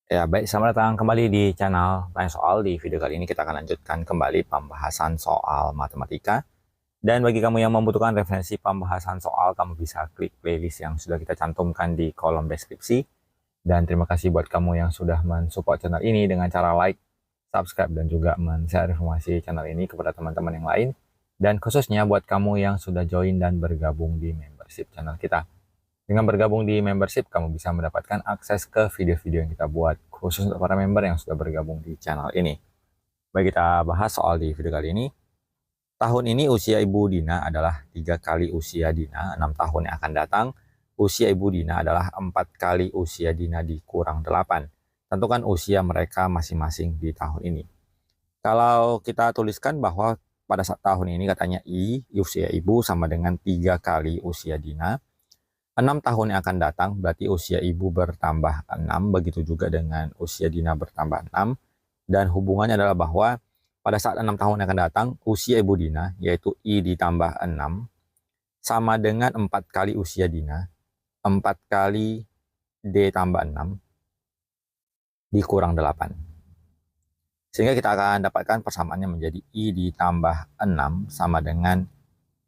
Ya, baik, selamat datang kembali di channel Tanya Soal. Di video kali ini kita akan lanjutkan kembali pembahasan soal matematika. Dan bagi kamu yang membutuhkan referensi pembahasan soal, kamu bisa klik playlist yang sudah kita cantumkan di kolom deskripsi. Dan terima kasih buat kamu yang sudah mensupport channel ini dengan cara like, subscribe, dan juga men-share informasi channel ini kepada teman-teman yang lain. Dan khususnya buat kamu yang sudah join dan bergabung di membership channel kita. Dengan bergabung di membership, kamu bisa mendapatkan akses ke video-video yang kita buat, khusus untuk para member yang sudah bergabung di channel ini. Baik, kita bahas soal di video kali ini. Tahun ini usia Ibu Dina adalah 3 kali usia Dina, 6 tahun yang akan datang. Usia Ibu Dina adalah 4 kali usia Dina dikurang 8. Tentukan usia mereka masing-masing di tahun ini. Kalau kita tuliskan bahwa pada saat tahun ini katanya usia Ibu sama dengan 3 kali usia Dina. 6 tahun yang akan datang berarti usia ibu bertambah 6, begitu juga dengan usia Dina bertambah 6. Dan hubungannya adalah bahwa pada saat 6 tahun yang akan datang, usia ibu Dina, yaitu I ditambah 6, sama dengan 4 kali usia Dina, 4 kali D tambah 6, dikurang 8. Sehingga kita akan dapatkan persamaannya menjadi I ditambah 6 sama dengan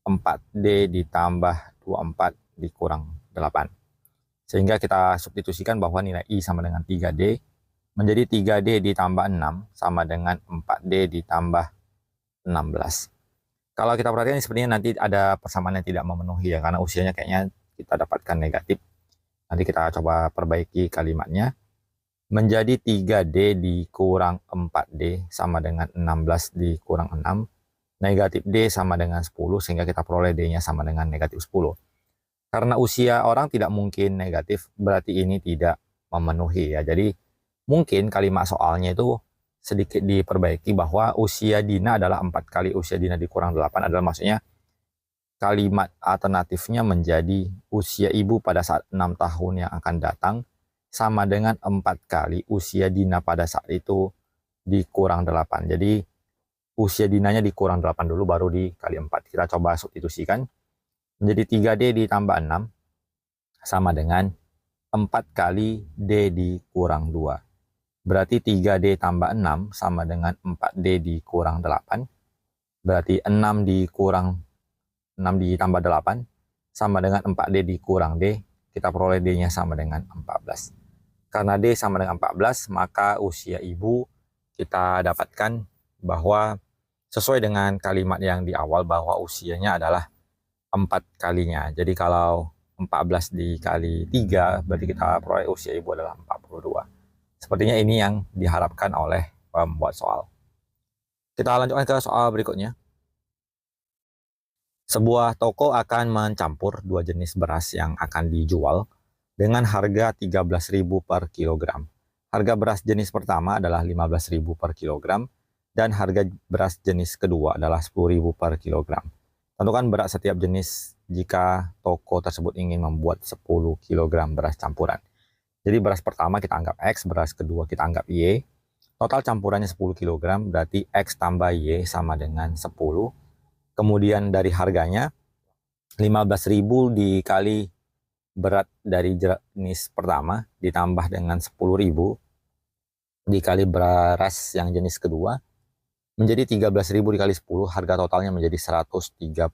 4D ditambah 24 dikurang 8. Sehingga kita substitusikan bahwa nilai I sama dengan 3D, menjadi 3D ditambah 6 sama dengan 4D ditambah 16. Kalau kita perhatikan sepertinya nanti ada persamaan yang tidak memenuhi ya, karena usianya kayaknya kita dapatkan negatif. Nanti kita coba perbaiki kalimatnya. Menjadi 3D dikurang 4D sama dengan 16 dikurang 6. Negatif D sama dengan 10, sehingga kita peroleh D-nya sama dengan negatif 10. Karena usia orang tidak mungkin negatif, berarti ini tidak memenuhi ya. Jadi mungkin kalimat soalnya itu sedikit diperbaiki bahwa usia Dina adalah 4 kali usia Dina dikurang 8, adalah maksudnya kalimat alternatifnya menjadi usia ibu pada saat 6 tahun yang akan datang sama dengan 4 kali usia Dina pada saat itu dikurang 8. Jadi usia Dinanya dikurang 8 dulu baru dikali 4. Kita coba substitusikan. Menjadi 3D ditambah 6 sama dengan 4 kali D dikurang 2. Berarti 3D tambah 6 sama dengan 4D dikurang 8. Berarti 6 ditambah 8 sama dengan 4D dikurang D. Kita peroleh D-nya sama dengan 14. Karena D sama dengan 14, maka usia ibu kita dapatkan bahwa sesuai dengan kalimat yang di awal bahwa usianya adalah 4 kalinya. Jadi kalau 14 dikali 3 berarti kita peroleh usia ibu adalah 42. Sepertinya ini yang diharapkan oleh pembuat soal. Kita lanjutkan ke soal berikutnya. Sebuah toko akan mencampur 2 jenis beras yang akan dijual dengan harga 13.000 per kilogram. Harga beras jenis pertama adalah 15.000 per kilogram dan harga beras jenis kedua adalah 10.000 per kilogram. Tentukan berat setiap jenis jika toko tersebut ingin membuat 10 kg beras campuran. Jadi beras pertama kita anggap X, beras kedua kita anggap Y. Total campurannya 10 kg, berarti X tambah Y sama dengan 10. Kemudian dari harganya, 15.000 dikali berat dari jenis pertama, ditambah dengan 10.000 dikali beras yang jenis kedua, menjadi 13.000 dikali 10, harga totalnya menjadi 130.000.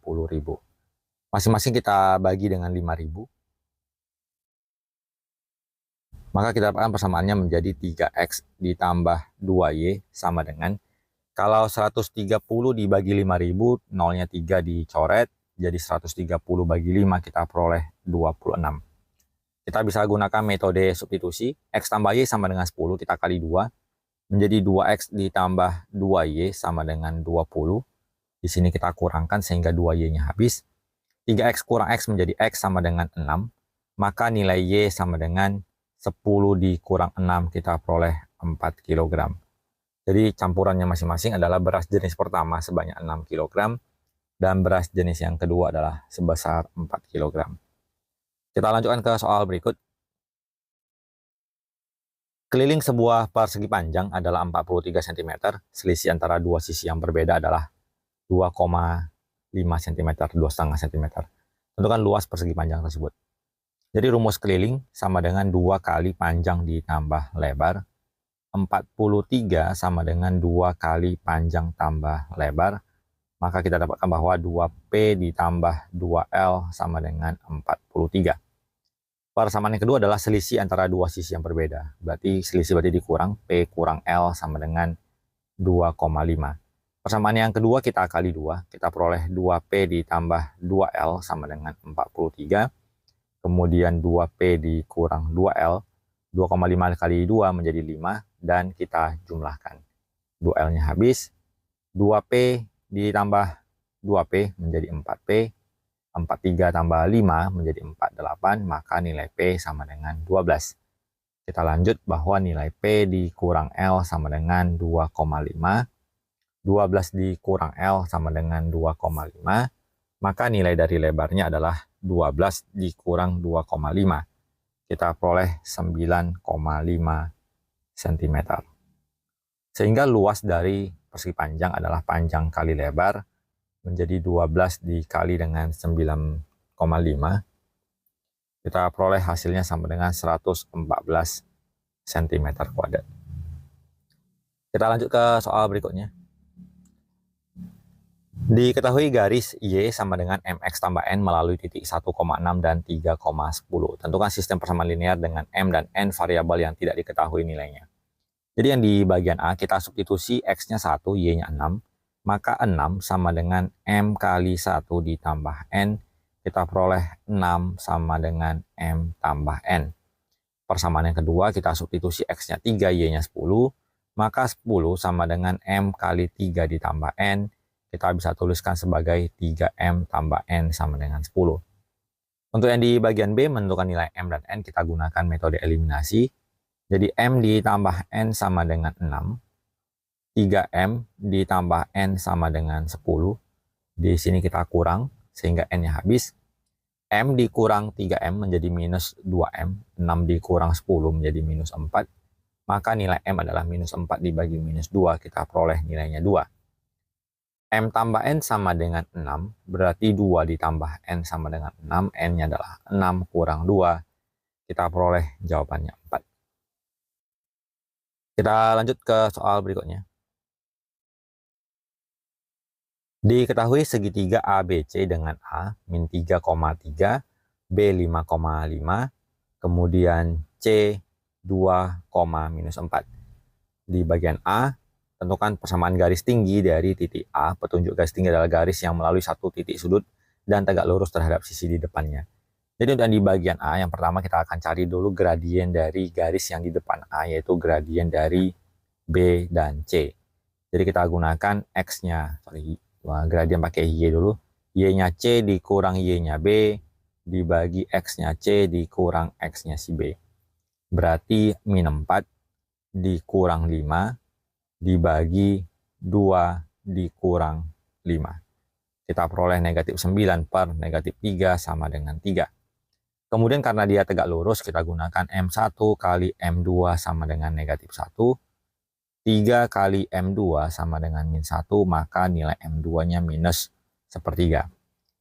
Masing-masing kita bagi dengan 5.000. Maka kita dapatkan persamaannya menjadi 3X ditambah 2Y sama dengan, kalau 130 dibagi 5.000, nolnya 3 dicoret, jadi 130 bagi 5 kita peroleh 26. Kita bisa gunakan metode substitusi, X tambah Y sama dengan 10, kita kali 2. Menjadi 2X ditambah 2Y sama dengan 20. Di sini kita kurangkan sehingga 2Y-nya habis. 3X kurang X menjadi X sama dengan 6. Maka nilai Y sama dengan 10 dikurang 6, kita peroleh 4 kg. Jadi campurannya masing-masing adalah beras jenis pertama sebanyak 6 kg. Dan beras jenis yang kedua adalah sebesar 4 kg. Kita lanjutkan ke soal berikut. Keliling sebuah persegi panjang adalah 43 cm, selisih antara dua sisi yang berbeda adalah 2,5 cm, 2,5 cm. Tentukan luas persegi panjang tersebut. Jadi rumus keliling sama dengan 2 kali panjang ditambah lebar. 43 sama dengan 2 kali panjang tambah lebar, maka kita dapatkan bahwa 2P ditambah 2L sama dengan 43. Persamaan yang kedua adalah selisih antara dua sisi yang berbeda. Berarti selisih berarti dikurang, P kurang L sama dengan 2,5. Persamaan yang kedua kita kali 2, kita peroleh 2P ditambah 2L sama dengan 43. Kemudian 2P dikurang 2L, 2,5 kali 2 menjadi 5, dan kita jumlahkan. 2L-nya habis, 2P ditambah 2P menjadi 4P, 43 tambah 5 menjadi 48, maka nilai P sama dengan 12. Kita lanjut bahwa nilai P dikurang L sama dengan 2,5, 12 dikurang L sama dengan 2,5, maka nilai dari lebarnya adalah 12 dikurang 2,5. Kita peroleh 9,5 cm. Sehingga luas dari persegi panjang adalah panjang kali lebar, menjadi 12 dikali dengan 9,5. Kita peroleh hasilnya sama dengan 114 cm². Kita lanjut ke soal berikutnya. Diketahui garis Y sama dengan MX tambah N melalui titik 1,6 dan 3,10. Tentukan sistem persamaan linear dengan M dan N variabel yang tidak diketahui nilainya. Jadi yang di bagian A kita substitusi X-nya 1, Y-nya 6. Maka 6 sama dengan M kali 1 ditambah N. Kita peroleh 6 sama dengan M tambah N. Persamaan yang kedua kita substitusi X-nya 3, Y-nya 10. Maka 10 sama dengan M kali 3 ditambah N. Kita bisa tuliskan sebagai 3M tambah N sama dengan 10. Untuk yang di bagian B, menentukan nilai M dan N, kita gunakan metode eliminasi. Jadi M ditambah N sama dengan 6. 3M ditambah N sama dengan 10. Di sini kita kurang, sehingga N-nya habis. M dikurang 3M menjadi minus 2M. 6 dikurang 10 menjadi minus 4. Maka nilai M adalah minus 4 dibagi minus 2. Kita peroleh nilainya 2. M tambah N sama dengan 6, berarti 2 ditambah N sama dengan 6, N-nya adalah 6 kurang 2, kita peroleh jawabannya 4. Kita lanjut ke soal berikutnya. Diketahui segitiga ABC dengan A, min 3,3, B 5,5, kemudian C 2, minus 4. Di bagian A, tentukan persamaan garis tinggi dari titik A. Petunjuk garis tinggi adalah garis yang melalui satu titik sudut dan tegak lurus terhadap sisi di depannya. Jadi untuk di bagian A, yang pertama kita akan cari dulu gradien dari garis yang di depan A, yaitu gradien dari B dan C. Jadi kita gunakan X-nya, gradien pakai Y dulu. Y-nya C dikurang Y-nya B, dibagi X-nya C dikurang X-nya si B. Berarti min 4 dikurang 5, dibagi 2 dikurang 5. Kita peroleh negatif 9 per negatif 3 sama dengan 3. Kemudian karena dia tegak lurus, kita gunakan M1 kali M2 sama dengan negatif 1. 3 kali M2 sama dengan min 1, maka nilai M2-nya minus sepertiga.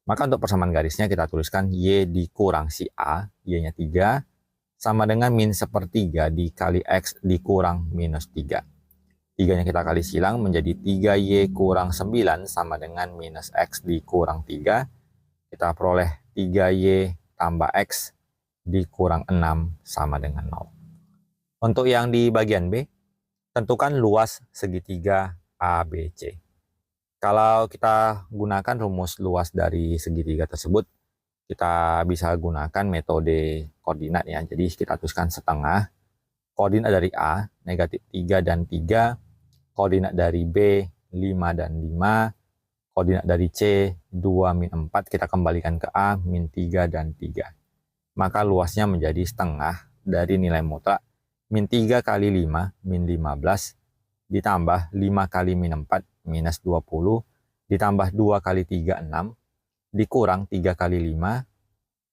Maka untuk persamaan garisnya kita tuliskan Y dikurang si A, Y-nya 3, sama dengan min sepertiga dikali X dikurang minus 3. 3-nya kita kali silang menjadi 3Y kurang 9 sama dengan minus X dikurang 3. Kita peroleh 3Y tambah X dikurang 6 sama dengan 0. Untuk yang di bagian B, tentukan luas segitiga ABC. Kalau kita gunakan rumus luas dari segitiga tersebut, kita bisa gunakan metode koordinat ya. Jadi kita tuliskan setengah. Koordinat dari A, negatif 3 dan 3. Koordinat dari B 5 dan 5, koordinat dari C 2 min 4, kita kembalikan ke A min 3 dan 3. Maka luasnya menjadi setengah dari nilai mutlak min 3 kali 5 min 15 ditambah 5 kali min 4 minus 20 ditambah 2 kali 3 6 dikurang 3 kali 5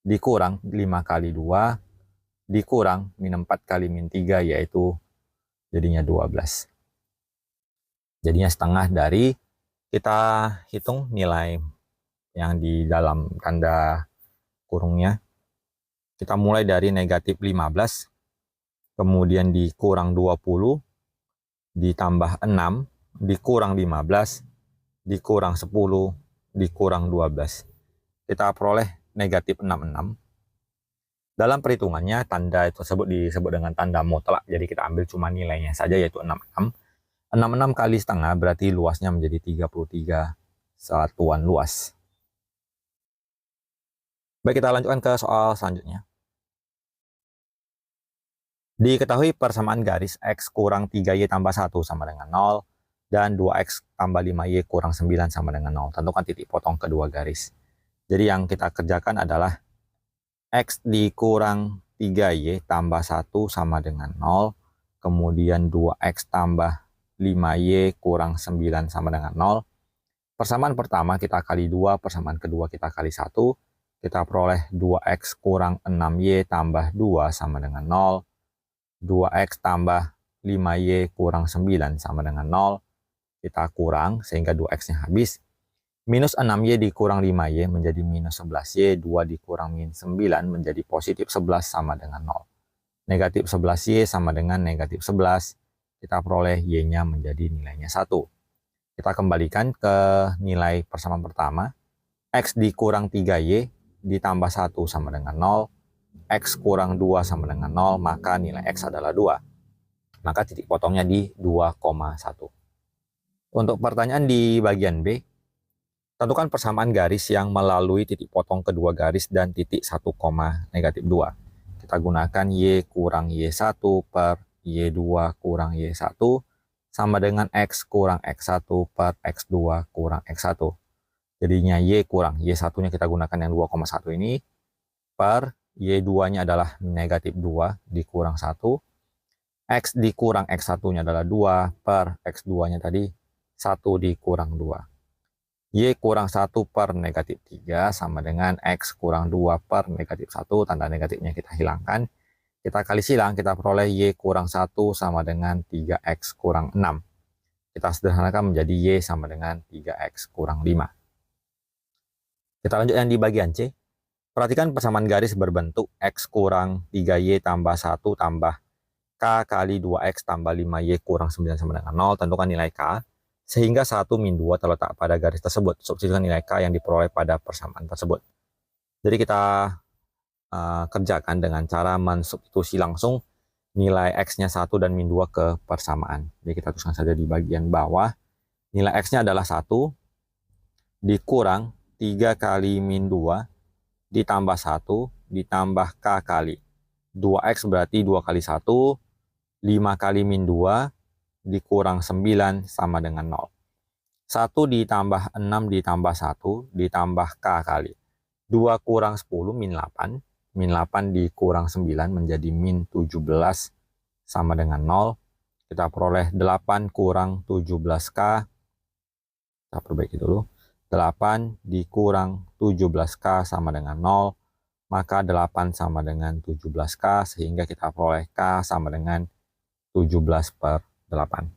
dikurang 5 kali 2 dikurang min 4 kali min 3, yaitu jadinya 12. Jadinya setengah dari, kita hitung nilai yang di dalam tanda kurungnya. Kita mulai dari negatif 15, kemudian dikurang 20, ditambah 6 dikurang 15 dikurang 10 dikurang 12. Kita peroleh negatif 66. Dalam perhitungannya tanda tersebut disebut dengan tanda mutlak, jadi kita ambil cuma nilainya saja, yaitu 66. 66 kali setengah berarti luasnya menjadi 33 satuan luas. Baik, kita lanjutkan ke soal selanjutnya. Diketahui persamaan garis X kurang 3Y tambah 1 sama dengan 0 dan 2X tambah 5Y kurang 9 sama dengan 0. Tentukan titik potong kedua garis. Jadi yang kita kerjakan adalah X dikurang 3Y tambah 1 sama dengan 0. Kemudian 2X tambah 5Y kurang 9 sama dengan 0. Persamaan pertama kita kali 2, persamaan kedua kita kali 1. Kita peroleh 2X kurang 6Y tambah 2 sama dengan 0. 2X tambah 5Y kurang 9 sama dengan 0. Kita kurang sehingga 2X-nya habis. Minus 6Y dikurang 5Y menjadi minus 11Y. 2 dikurang min 9 menjadi positif 11 sama dengan 0. Negatif 11Y sama dengan negatif 11. Kita peroleh Y-nya menjadi nilainya 1. Kita kembalikan ke nilai persamaan pertama. X dikurang 3Y ditambah 1 sama dengan 0. X kurang 2 sama dengan 0, maka nilai X adalah 2. Maka titik potongnya di 2,1. Untuk pertanyaan di bagian B, tentukan persamaan garis yang melalui titik potong kedua garis dan titik 1, negatif 2. Kita gunakan Y kurang Y1 per Y2 kurang Y1 sama dengan X kurang X1 per X2 kurang X1. Jadinya Y kurang Y1-nya kita gunakan yang 2,1 ini per Y2-nya adalah negatif 2 dikurang 1. X dikurang X1-nya adalah 2 per X2-nya tadi 1 dikurang 2. Y kurang 1 per negatif 3 sama dengan X kurang 2 per negatif 1. Tanda negatifnya kita hilangkan. Kita kali silang, kita peroleh Y kurang 1 sama dengan 3X kurang 6. Kita sederhanakan menjadi Y sama dengan 3X kurang 5. Kita lanjut yang di bagian C. Perhatikan persamaan garis berbentuk X kurang 3Y tambah 1 tambah K kali 2X tambah 5Y kurang 9 sama dengan 0. Tentukan nilai K. Sehingga 1 min 2 terletak pada garis tersebut. Substitusikan nilai K yang diperoleh pada persamaan tersebut. Jadi kita kerjakan dengan cara mensubstitusi langsung nilai X-nya 1 dan min 2 ke persamaan. Jadi kita tuliskan saja di bagian bawah. Nilai X-nya adalah 1 dikurang 3 kali min 2 ditambah 1 ditambah K kali 2X berarti 2 kali 1, 5 kali min 2 dikurang 9 sama dengan 0. 1 ditambah 6 ditambah 1 ditambah K kali 2 kurang 10 min 8. Min 8 dikurang 9 menjadi min 17 sama dengan 0. Kita peroleh 8 kurang 17K. Kita perbaiki dulu. 8 dikurang 17K sama dengan 0. Maka 8 sama dengan 17K sehingga kita peroleh K sama dengan 17 per 8.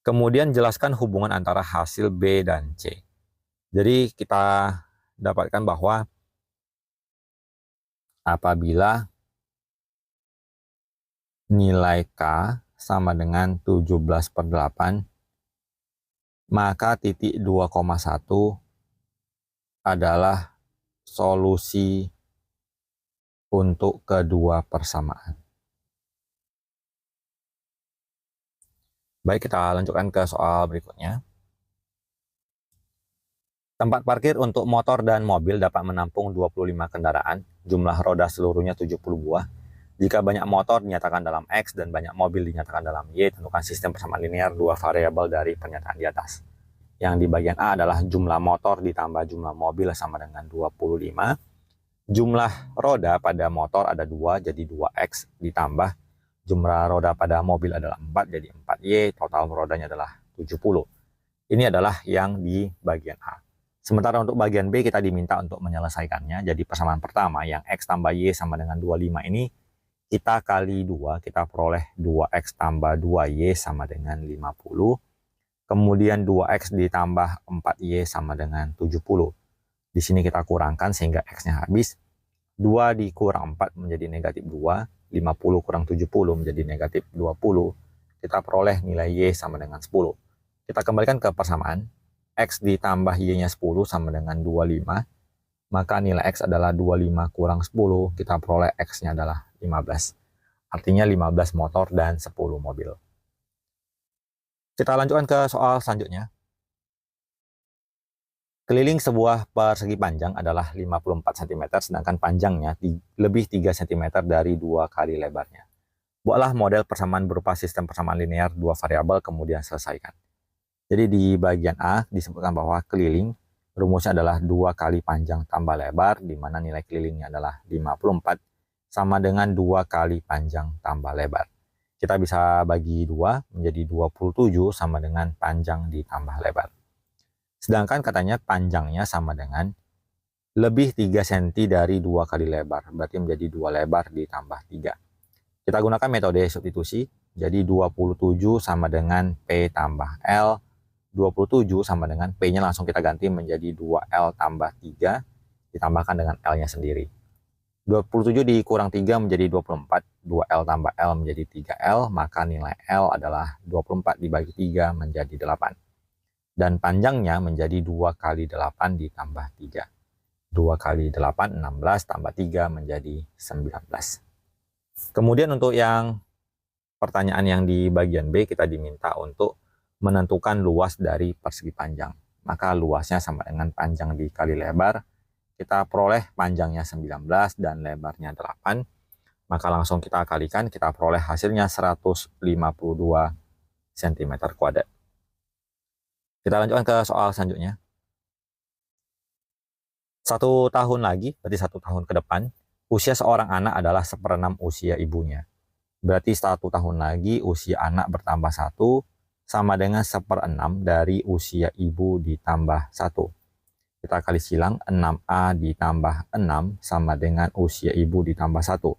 Kemudian jelaskan hubungan antara hasil B dan C. Jadi kita dapatkan bahwa apabila nilai K sama dengan 17 per 8, maka titik 2,1 adalah solusi untuk kedua persamaan. Baik, kita lanjutkan ke soal berikutnya. Tempat parkir untuk motor dan mobil dapat menampung 25 kendaraan, jumlah roda seluruhnya 70 buah. Jika banyak motor dinyatakan dalam X dan banyak mobil dinyatakan dalam Y, tentukan sistem persamaan linear dua variabel dari pernyataan di atas. Yang di bagian A adalah jumlah motor ditambah jumlah mobil sama dengan 25. Jumlah roda pada motor ada 2, jadi 2X ditambah jumlah roda pada mobil adalah 4, jadi 4Y, total rodanya adalah 70. Ini adalah yang di bagian A. Sementara untuk bagian B kita diminta untuk menyelesaikannya. Jadi persamaan pertama yang X tambah Y sama dengan 25 ini, kita kali 2, kita peroleh 2X tambah 2Y sama dengan 50. Kemudian 2X ditambah 4Y sama dengan 70. Di sini kita kurangkan sehingga X-nya habis. 2 dikurang 4 menjadi negatif 2. 50 kurang 70 menjadi negatif 20. kita peroleh nilai Y sama dengan 10. Kita kembalikan ke persamaan. X ditambah Y-nya 10 sama dengan 25. Maka nilai X adalah 25 kurang 10. Kita peroleh X-nya adalah 15. Artinya 15 motor dan 10 mobil. Kita lanjutkan ke soal selanjutnya. Keliling sebuah persegi panjang adalah 54 cm, sedangkan panjangnya lebih 3 cm dari 2 kali lebarnya. Buatlah model persamaan berupa sistem persamaan linear 2 variabel, kemudian selesaikan. Jadi di bagian A disebutkan bahwa keliling rumusnya adalah 2 kali panjang tambah lebar, di mana nilai kelilingnya adalah 54, sama dengan 2 kali panjang tambah lebar. Kita bisa bagi 2 menjadi 27 sama dengan panjang ditambah lebar. Sedangkan katanya panjangnya sama dengan lebih 3 cm dari 2 kali lebar. Berarti menjadi 2 lebar ditambah 3. Kita gunakan metode substitusi. Jadi 27 sama dengan P tambah L. 27 sama dengan P-nya langsung kita ganti menjadi 2L tambah 3. Ditambahkan dengan L-nya sendiri. 27 dikurang 3 menjadi 24. 2L tambah L menjadi 3L. Maka nilai L adalah 24 dibagi 3 menjadi 8. Dan panjangnya menjadi 2 kali 8 ditambah 3. 2 kali 8, 16, tambah 3 menjadi 19. Kemudian untuk yang pertanyaan yang di bagian B, kita diminta untuk menentukan luas dari persegi panjang. Maka luasnya sama dengan panjang dikali lebar. Kita peroleh panjangnya 19 dan lebarnya 8. Maka langsung kita kalikan, kita peroleh hasilnya 152 cm². Kita lanjutkan ke soal selanjutnya. 1 tahun lagi, berarti 1 tahun ke depan, usia seorang anak adalah 1/6 usia ibunya. Berarti 1 tahun lagi usia anak bertambah 1 sama dengan 1/6 dari usia ibu ditambah 1. Kita kali silang, 6A ditambah 6 sama dengan usia ibu ditambah 1.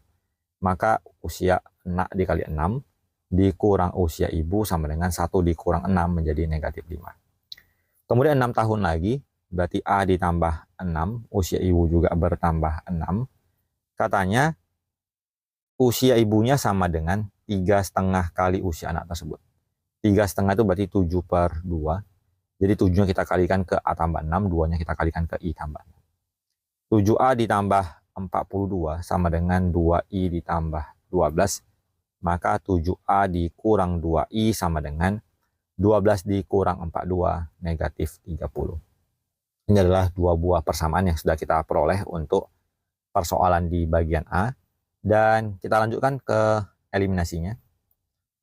Maka usia anak dikali 6 dikurang usia ibu sama dengan 1 dikurang 6 menjadi negatif 5. Kemudian 6 tahun lagi, berarti A ditambah 6, usia ibu juga bertambah 6. Katanya usia ibunya sama dengan 3,5 kali usia anak tersebut. 3,5 itu berarti 7/2. Jadi 7-nya kita kalikan ke A tambah 6, 2-nya kita kalikan ke I tambah 6. 7A ditambah 42 sama dengan 2I ditambah 12. Maka 7A dikurang 2I sama dengan 12 dikurang 42, negatif 30. Ini adalah 2 buah persamaan yang sudah kita peroleh untuk persoalan di bagian A. Dan kita lanjutkan ke eliminasinya.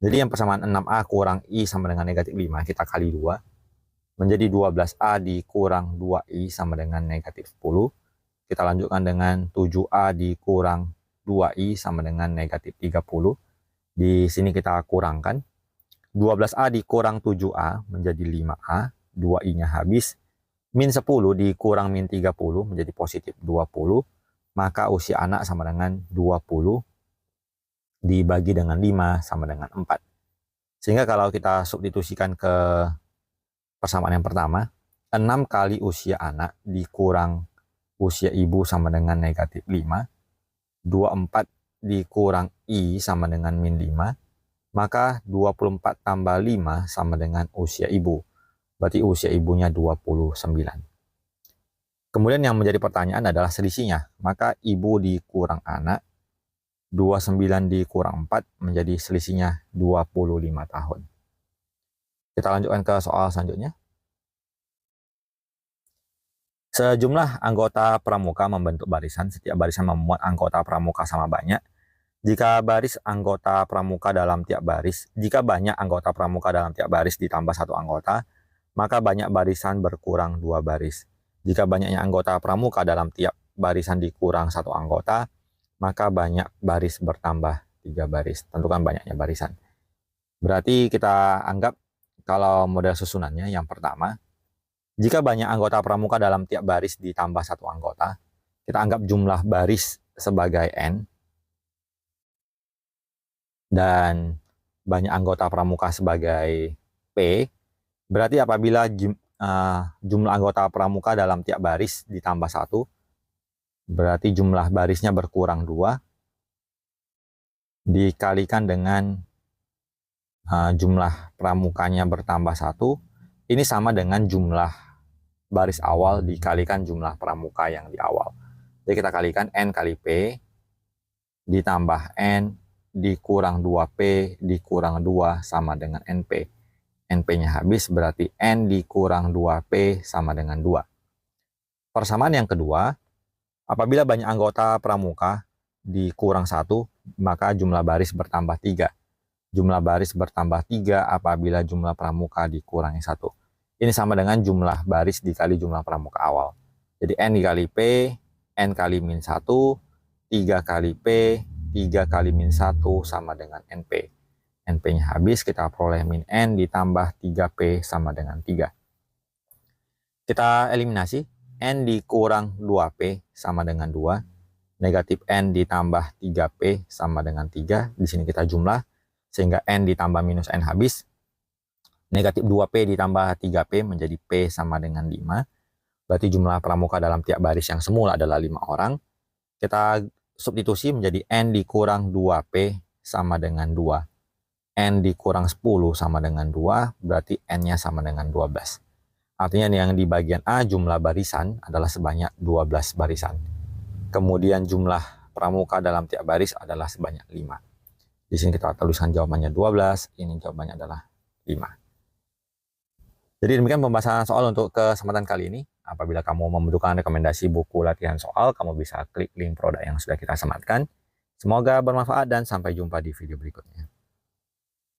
Jadi yang persamaan 6A kurang I sama dengan negatif 5, kita kali 2. Menjadi 12A dikurang 2I sama dengan negatif 10. Kita lanjutkan dengan 7A dikurang 2I sama dengan negatif 30. Di sini kita kurangkan. 12A dikurang 7A menjadi 5A, 2I-nya habis. Min 10 dikurang min 30 menjadi positif 20. Maka usia anak sama dengan 20 dibagi dengan 5 sama dengan 4. Sehingga kalau kita substitusikan ke persamaan yang pertama, 6 kali usia anak dikurang usia ibu sama dengan negatif 5. 24 dikurang I sama dengan min 5. Maka 24 tambah 5 sama dengan usia ibu. Berarti usia ibunya 29. Kemudian yang menjadi pertanyaan adalah selisihnya. Maka ibu dikurang anak, 29 dikurang 4 menjadi selisihnya 25 tahun. Kita lanjutkan ke soal selanjutnya. Sejumlah anggota pramuka membentuk barisan. Setiap barisan memuat anggota pramuka sama banyak. Jika banyak anggota pramuka dalam tiap baris ditambah 1 anggota, maka banyak barisan berkurang 2 baris. Jika banyaknya anggota pramuka dalam tiap barisan dikurang 1 anggota, maka banyak baris bertambah 3 baris. Tentukan banyaknya barisan. Berarti kita anggap kalau model susunannya yang pertama, jika banyak anggota pramuka dalam tiap baris ditambah 1 anggota, kita anggap jumlah baris sebagai N, dan banyak anggota pramuka sebagai P. Berarti apabila jumlah anggota pramuka dalam tiap baris ditambah 1, berarti jumlah barisnya berkurang 2 dikalikan dengan jumlah pramukanya bertambah 1, ini sama dengan jumlah baris awal dikalikan jumlah pramuka yang di awal. Jadi kita kalikan N kali P ditambah N dikurang 2P dikurang 2 sama dengan NP. NP-nya habis, berarti N dikurang 2P sama dengan 2. Persamaan yang kedua, apabila banyak anggota pramuka dikurang 1, maka jumlah baris bertambah 3. Jumlah baris bertambah 3 apabila jumlah pramuka dikurangi 1. Ini sama dengan jumlah baris dikali jumlah pramuka awal. Jadi N dikali P, N kali min 1, 3 kali P, 3 kali min 1 sama dengan NP. NP-nya habis, kita peroleh min N ditambah 3P sama dengan 3. Kita eliminasi, N dikurang 2P sama dengan 2. Negatif N ditambah 3P sama dengan 3. Di sini kita jumlah, sehingga N ditambah minus N habis. Negatif 2P ditambah 3P menjadi P sama dengan 5. Berarti jumlah pramuka dalam tiap baris yang semula adalah 5 orang. Kita substitusi menjadi N dikurang 2P sama dengan 2. N dikurang 10 sama dengan 2, berarti N-nya sama dengan 12. Artinya yang di bagian A jumlah barisan adalah sebanyak 12 barisan. Kemudian jumlah pramuka dalam tiap baris adalah sebanyak 5. Di sini kita tuliskan jawabannya 12, ini jawabannya adalah 5. Jadi demikian pembahasan soal untuk kesempatan kali ini. Apabila kamu membutuhkan rekomendasi buku latihan soal, kamu bisa klik link produk yang sudah kita sematkan. Semoga bermanfaat dan sampai jumpa di video berikutnya.